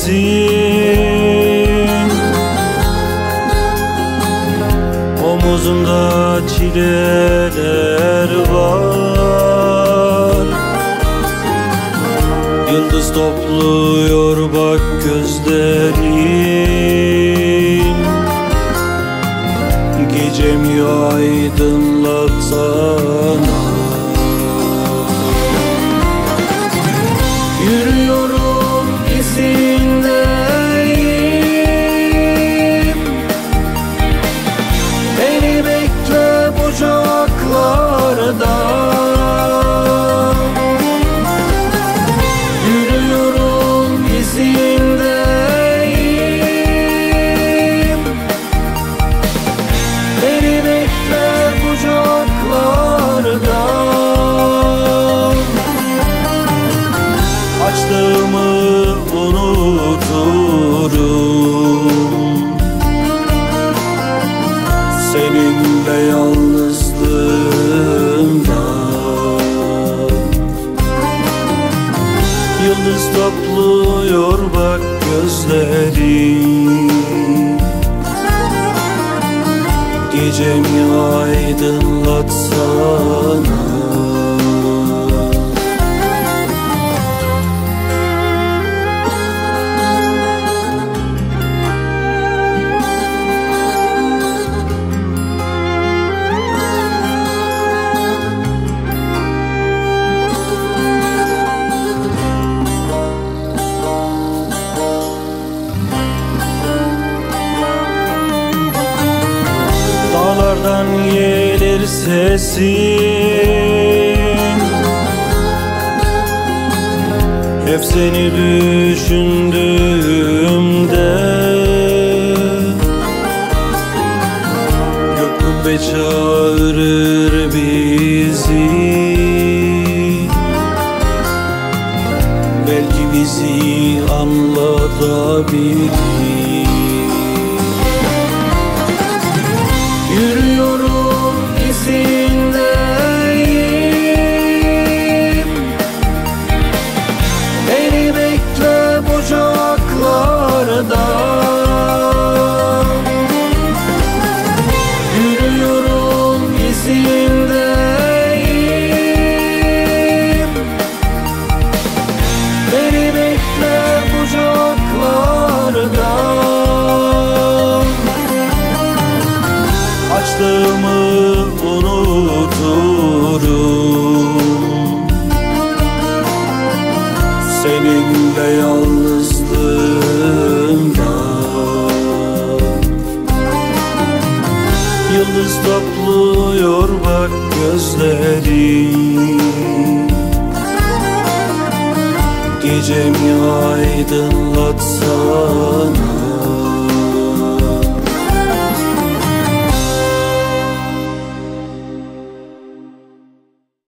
sesin, omuzumda çileler var. Yıldız topluyor bak gözlerim, gecemi aydınlatsana. Yürüyorum izindeyim, beni bekle bucaklarda. Yürüyorum izindeyim, beni bekle bucaklarda. Açlığımı unuturum, seninle yalnızlığımda. Yıldız topluyor bak gözlerim, gecemi aydınlatsana. Dağlardan gelir sesin, hep seni düşündüğümde. Gök kubbe çağırır bizi, belki bizi anlatabilir. Yürüyorum izindeyim, beni bekle bucaklarda. Yürüyorum izindeyim, beni bekle bucaklarda. Açlığımı unuturum, seninle yalnızlığımda. Yıldız topluyor bak gözlerim, gecemi aydınlatsana.